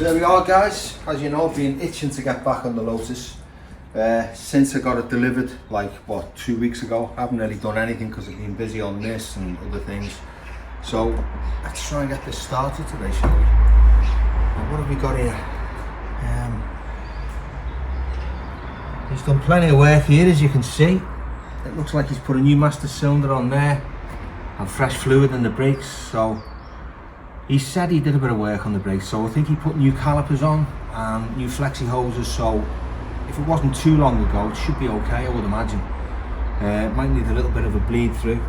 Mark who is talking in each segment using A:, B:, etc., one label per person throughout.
A: So there we are, guys. As you know, I've been itching to get back on the Lotus since I got it delivered, like what, 2 weeks ago. I haven't really done anything because I've been busy on this and other things. So let's try and get this started today, shall we? Now, what have we got here? He's done plenty of work here, as you can see. It looks like he's put a new master cylinder on there and fresh fluid in the brakes. So he said he did a bit of work on the brakes, so I think he put new calipers on and new flexi hoses. So if it wasn't too long ago, it should be okay, I would imagine. It might need a little bit of a bleed through.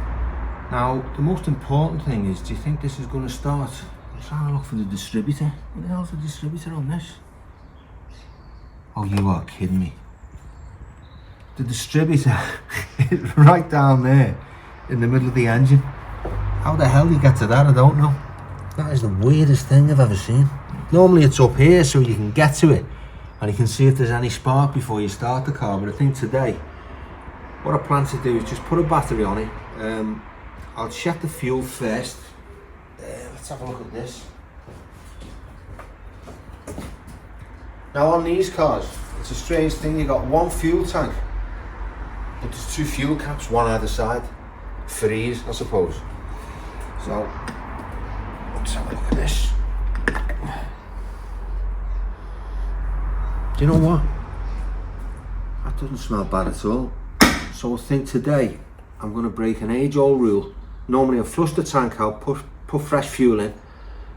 A: Now, the most important thing is, do you think this is going to start? I'm trying to look for the distributor. What the hell's the distributor on this? Oh, you are kidding me. The distributor is right down there in the middle of the engine. How the hell you get to that, I don't know. That is the weirdest thing I've ever seen. Normally it's up here so you can get to it and you can see if there's any spark before you start the car, but I think today what I plan to do is just put a battery on it. I'll check the fuel first. Let's have a look at this. Now on these cars, it's a strange thing, you got one fuel tank, but there's two fuel caps, one either side, for ease, I suppose. So, let's have a look at this. Do you know what? That doesn't smell bad at all. So I think today, I'm going to break an age-old rule. Normally I flush the tank out, put fresh fuel in,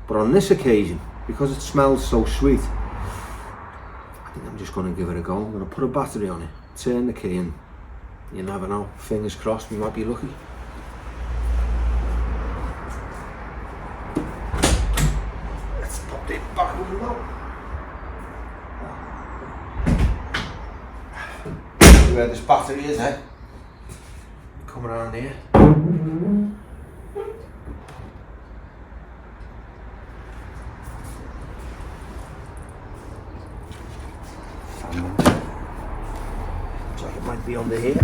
A: but on this occasion, because it smells so sweet, I think I'm just going to give it a go. I'm going to put a battery on it, turn the key in. You never know, fingers crossed, we might be lucky. Let's pop it back on the road. Where this battery is, eh? Come around here. Looks like it might be under here.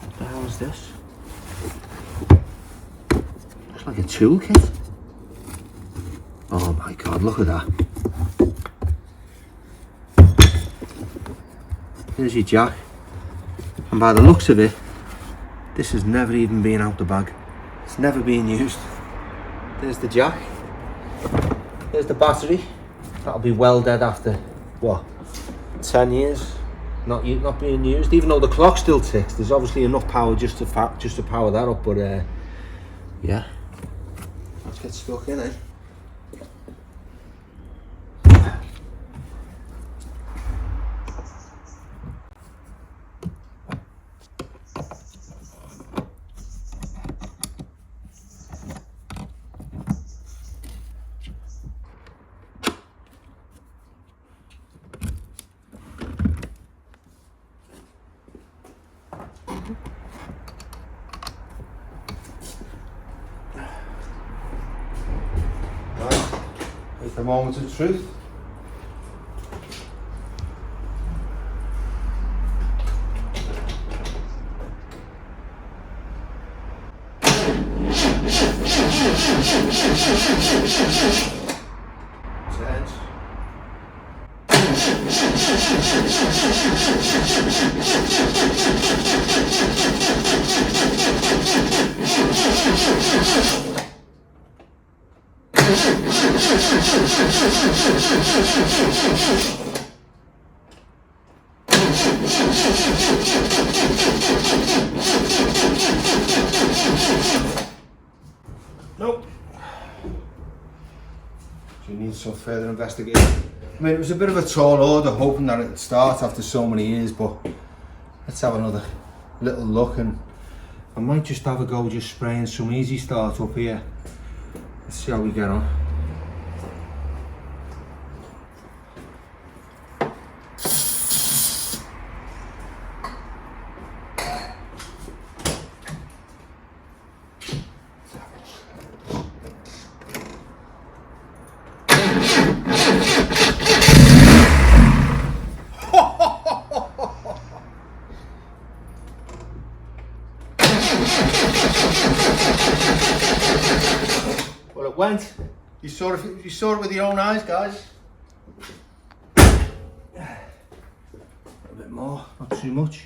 A: What the hell is this? Looks like a toolkit. Oh my god, look at that. There's your jack. And by the looks of it, this has never even been out the bag. It's never been used. There's the jack. There's the battery. That'll be well dead after, what, 10 years not being used. Even though the clock still ticks, there's obviously enough power just to power that up. But yeah, let's get stuck in, eh? The moment of truth. Nope. So you need some further investigation. I mean, it was a bit of a tall order, hoping that it'd start after so many years, but let's have another little look, and I might just have a go just spraying some easy start up here. Let's see how we get on. went. You saw it with your own eyes, guys. A bit more, not too much.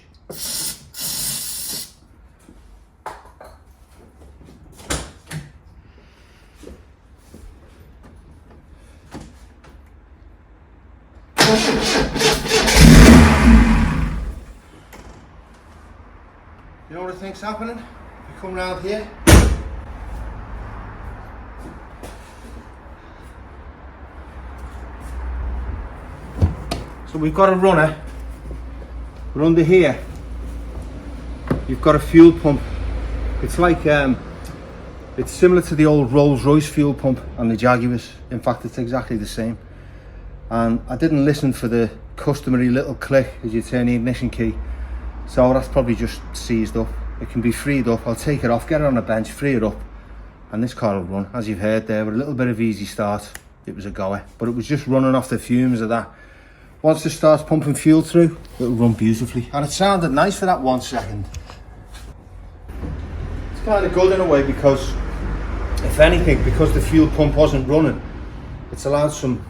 A: You know what I think's happening? If you come round here, so we've got a runner. We're under here. You've got a fuel pump. It's like it's similar to the old Rolls-Royce fuel pump and the Jaguars. In fact, it's exactly the same. And I didn't listen for the customary little click as you turn the ignition key. So that's probably just seized up. It can be freed up. I'll take it off, get it on the bench, free it up, and this car will run. As you've heard there, with a little bit of easy start, it was a goer. But it was just running off the fumes of that. Once it starts pumping fuel through, it'll run beautifully. And it sounded nice for that 1 second. It's kind of good in a way because, if anything, because the fuel pump wasn't running, it's allowed some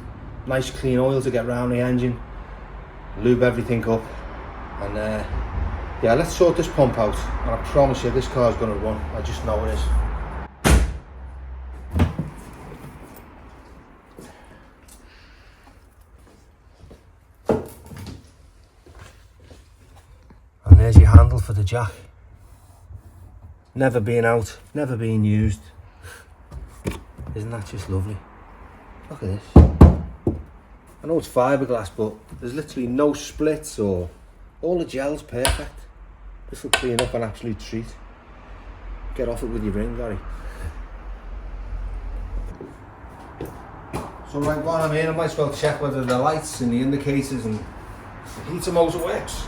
A: nice clean oil to get round the engine, lube everything up, and yeah, let's sort this pump out, and I promise you this car's going to run. I just know it is. And there's your handle for the jack. Never been out, never been used. Isn't that just lovely? Look at this. I know it's fiberglass, but there's literally no splits, or all the gel's perfect. This will clean up an absolute treat. Get off it with your ring, Gary. So right, while I'm here, I might as well check whether the lights and the indicators and the heater motor works.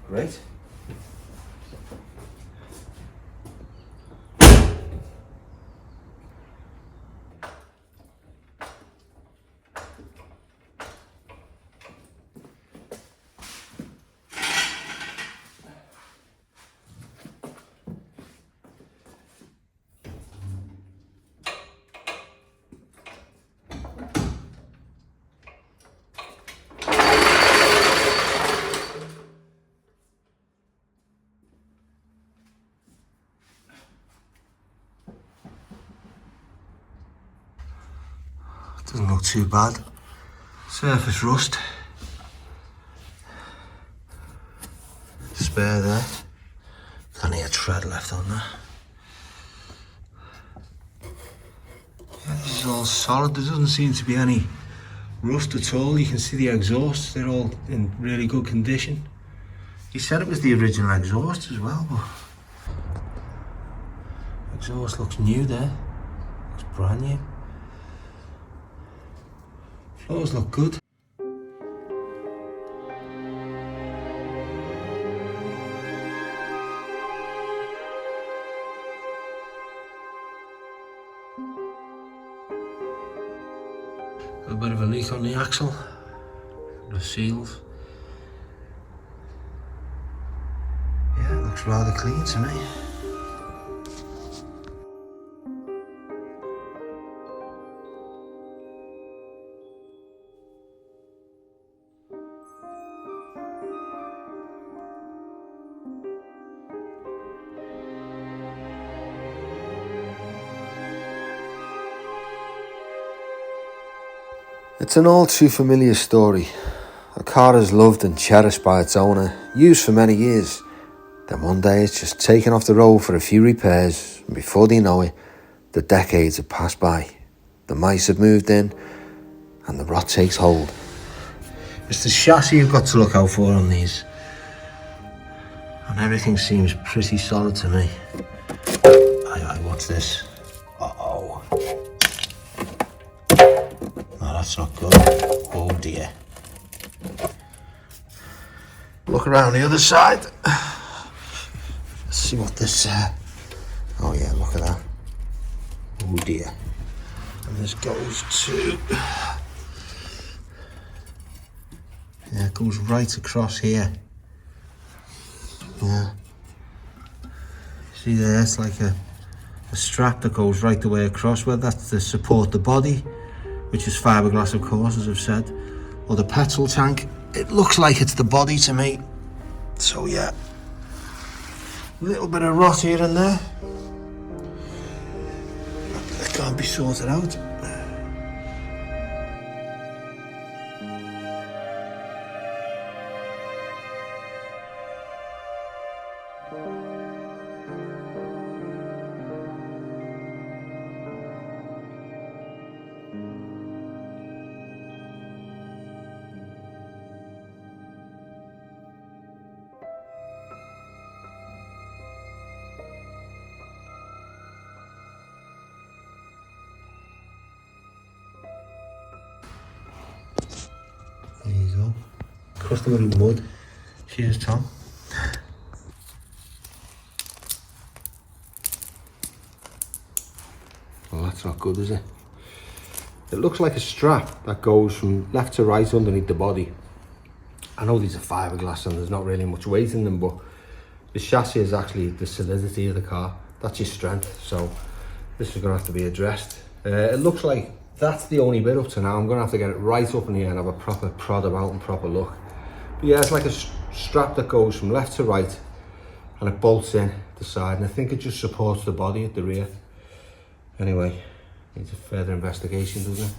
A: Great. Doesn't look too bad. Surface rust. Spare there. Plenty of tread left on there. Yeah, this is all solid. There doesn't seem to be any rust at all. You can see the exhausts, they're all in really good condition. He said it was the original exhaust as well, but exhaust looks new there. Looks brand new. Floors look good. A bit of a leak on the axle, the seals. Yeah, it looks rather clean to me. It's an all too familiar story. A car is loved and cherished by its owner, used for many years. Then one day it's just taken off the road for a few repairs, and before they know it, the decades have passed by. The mice have moved in, and the rot takes hold. It's the chassis you've got to look out for on these. And everything seems pretty solid to me. Aye, what's this? Uh-oh. No, that's not good. Oh dear. Look around the other side. Let's see what this... oh yeah, look at that. Oh dear. And this goes to, yeah, it goes right across here. Yeah. See there, it's like a strap that goes right the way across, whether that's to support the body, which is fiberglass of course, as I've said, or the petrol tank. It looks like it's the body to me. So yeah, a little bit of rot here and there. That can't be sorted out. There you go. Customary mud. Cheers, Tom. Well, that's not good, is it? It looks like a strap that goes from left to right underneath the body. I know these are fiberglass and there's not really much weight in them, but the chassis is actually the solidity of the car. That's your strength, so this is going to have to be addressed. It looks like that's the only bit up to now. I'm going to have to get it right up in here and have a proper prod about and proper look. But yeah, it's like a strap that goes from left to right and it bolts in the side, and I think it just supports the body at the rear. Anyway, needs a further investigation, doesn't it?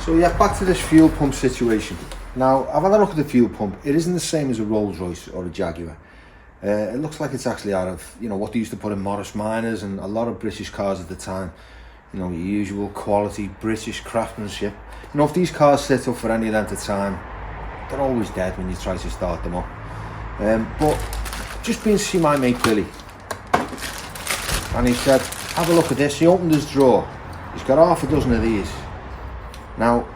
A: So yeah, back to this fuel pump situation. Now, I've had a look at the fuel pump. It isn't the same as a Rolls-Royce or a Jaguar. It looks like it's actually out of, you know, what they used to put in Morris Minors and a lot of British cars at the time. You know, your usual quality British craftsmanship. You know, if these cars sit up for any length of time, they're always dead when you try to start them up. But just been to see my mate Billy, and he said, have a look at this. He opened his drawer. He's got half a dozen of these. Now,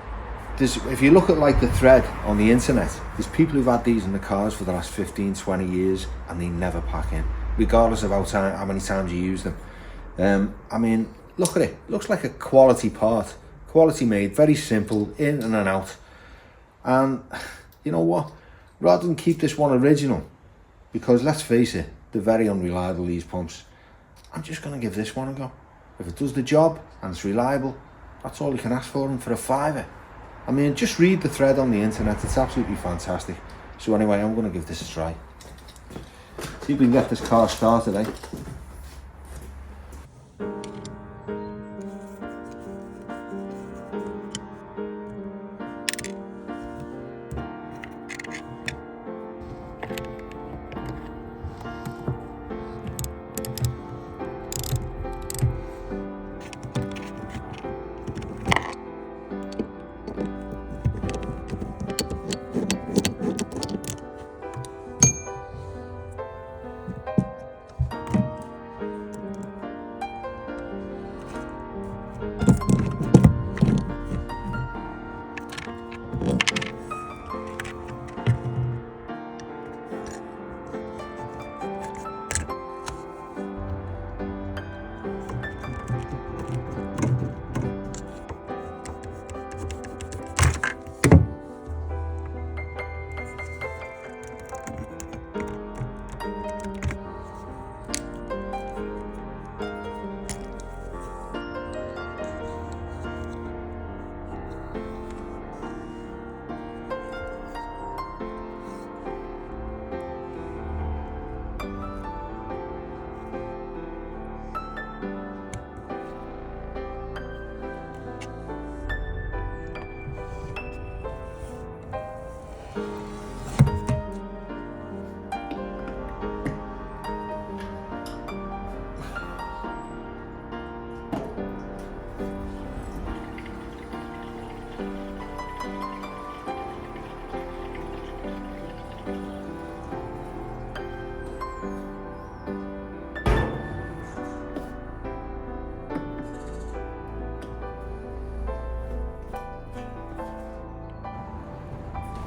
A: if you look at like the thread on the internet, there's people who've had these in the cars for the last 15, 20 years and they never pack in, regardless of how many times you use them. I mean, look at it. Looks like a quality part, quality made, very simple, in and out. And you know what? Rather than keep this one original, because let's face it, they're very unreliable, these pumps, I'm just going to give this one a go. If it does the job and it's reliable, that's all you can ask for them for a £5. I mean, just read the thread on the internet. It's absolutely fantastic. So anyway, I'm going to give this a try. See if we can get this car started, eh?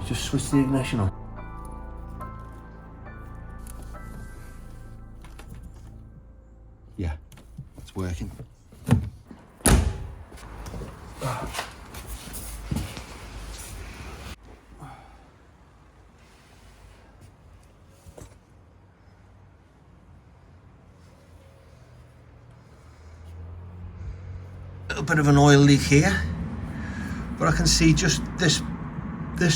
A: Just switch the ignition on. Yeah, it's working. A bit of an oil leak here, but I can see just this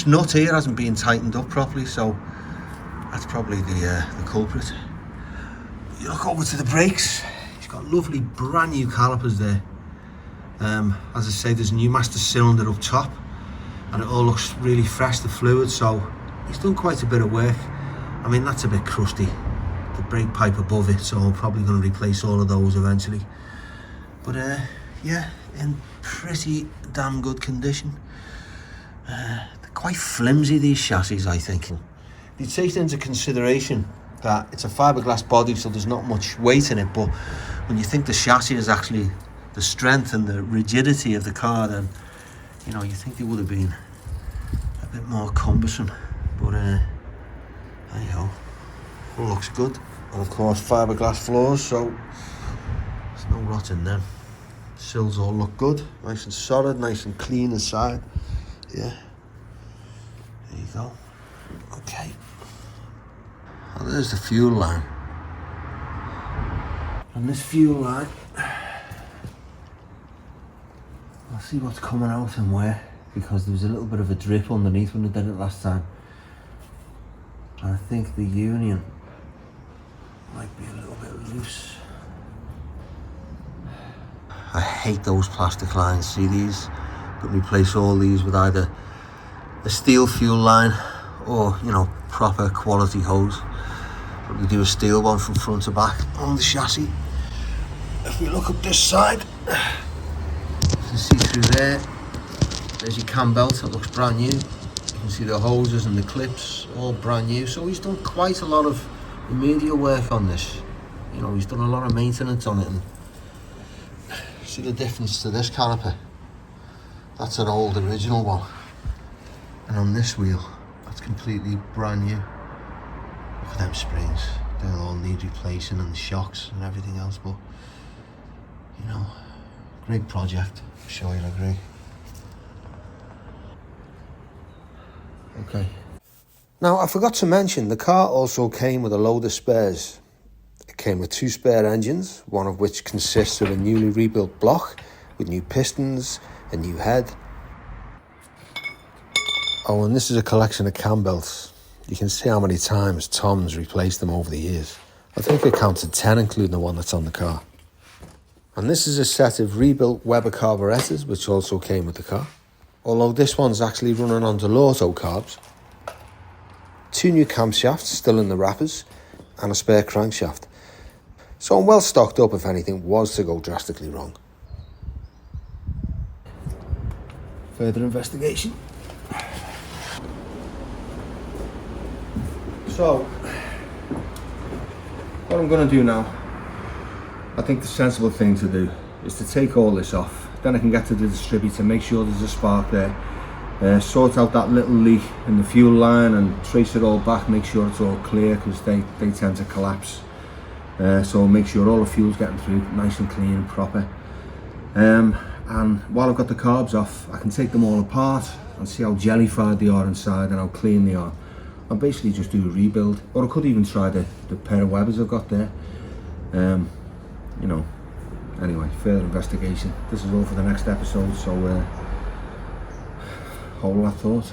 A: nut here hasn't been tightened up properly, so that's probably the culprit. You look over to the brakes, he's got lovely brand new calipers there. As I say, there's a new master cylinder up top and it all looks really fresh, the fluid, so he's done quite a bit of work. I mean, that's a bit crusty, the brake pipe above it, so I'm probably going to replace all of those eventually. But yeah, in pretty damn good condition. They're quite flimsy, these chassis, I think. You take into consideration that it's a fiberglass body, so there's not much weight in it, but when you think the chassis is actually the strength and the rigidity of the car, then you know, you think they would have been a bit more cumbersome. But there you go, all looks good. And of course fiberglass floors, so there's no rot in them. Sills all look good, nice and solid, nice and clean inside. Yeah, there you go. Okay, and there's the fuel line. And this fuel line, I'll see what's coming out and where, because there was a little bit of a drip underneath when I did it last time. And I think the union might be a little bit loose. I hate those plastic lines. See these? But replace all these with either a steel fuel line or, you know, proper quality hose. But we do a steel one from front to back on the chassis. If we look up this side, you can see through there, there's your cam belt, that looks brand new. You can see the hoses and the clips, all brand new. So he's done quite a lot of remedial work on this. You know, he's done a lot of maintenance on it. And see the difference to this caliper? That's an old original one. And on this wheel, that's completely brand new. Look at them springs. They'll all need replacing, and the shocks and everything else, but you know, great project. I'm sure you'll agree. Okay. Now, I forgot to mention, the car also came with a load of spares. It came with 2 spare engines, one of which consists of a newly rebuilt block with new pistons, a new head. Oh, and this is a collection of cam belts. You can see how many times Tom's replaced them over the years. I think I counted 10, including the one that's on the car. And this is a set of rebuilt Weber carburetors, which also came with the car. Although this one's actually running on Lotus carbs. 2 new camshafts still in the wrappers, and a spare crankshaft. So I'm well stocked up if anything was to go drastically wrong. Further investigation. So, what I'm going to do now, I think the sensible thing to do is to take all this off. Then I can get to the distributor, make sure there's a spark there, sort out that little leak in the fuel line and trace it all back, make sure it's all clear, because they tend to collapse. So make sure all the fuel's getting through nice and clean and proper. And while I've got the carbs off, I can take them all apart and see how jelly-fried they are inside and how clean they are. I'll basically just do a rebuild, or I could even try the pair of Webers I've got there. You know, anyway, further investigation. This is all for the next episode, so hold that thought.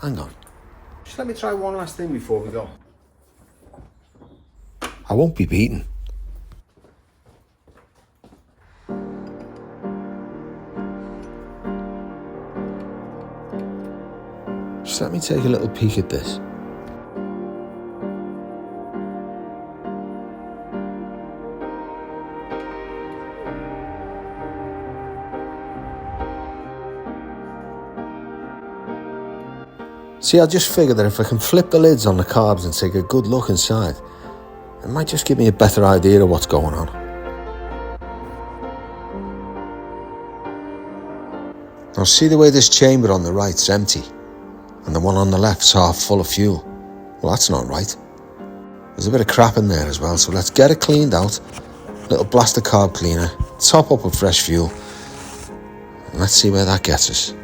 A: Hang on. Just let me try one last thing before we go. I won't be beaten. Just let me take a little peek at this. See, I just figured that if I can flip the lids on the carbs and take a good look inside, it might just give me a better idea of what's going on.
B: Now see the way this chamber on the right's empty and the one on the left's half full of fuel? Well, that's not right. There's a bit of crap in there as well, so let's get it cleaned out. Little blaster carb cleaner, top up with fresh fuel, and let's see where that gets us.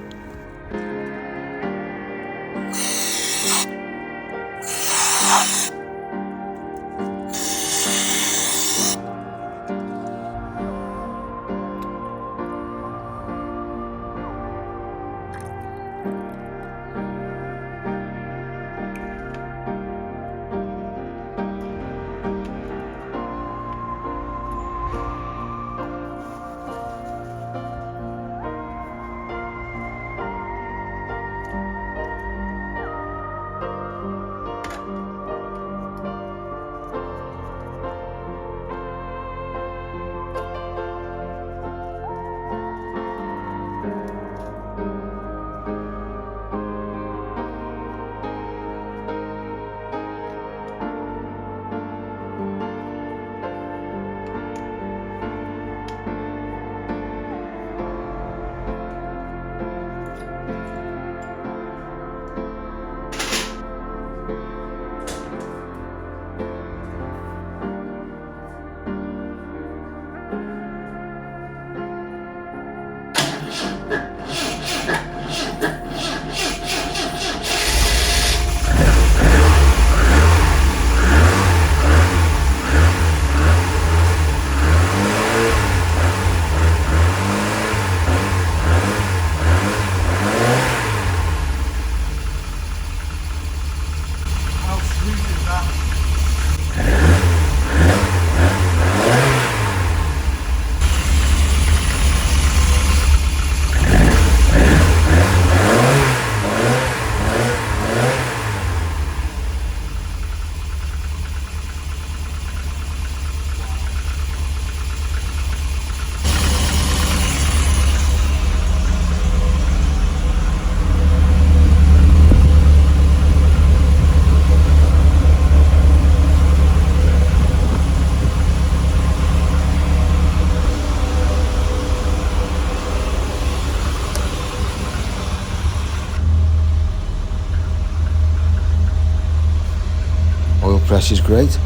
B: Pressure's great.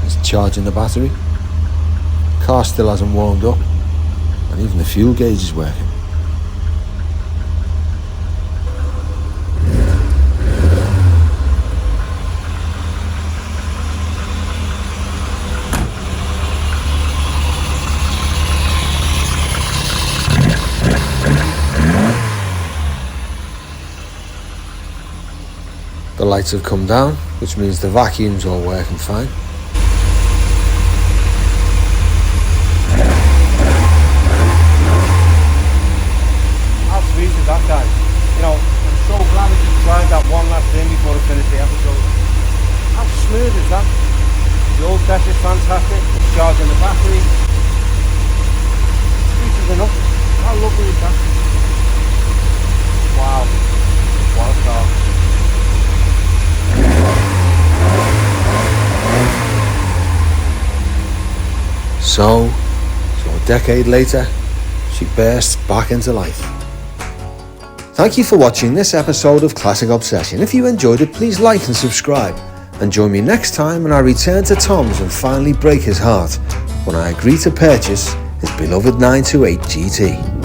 B: It's charging the battery. Car still hasn't warmed up, and even the fuel gauge is working. The lights have come down, which means the vacuum's all working fine.
A: How sweet is that, guys? You know, I'm so glad I just tried that one last thing before I finish the episode. How smooth is that? The old pressure's fantastic, it's charging the battery. Sweet as enough. How lovely is that? Wow, what a car.
B: So a decade later, she bursts back into life. Thank you for watching this episode of Classic Obsession. If you enjoyed it, please like and subscribe, and join me next time when I return to Tom's and finally break his heart when I agree to purchase his beloved 928 GT.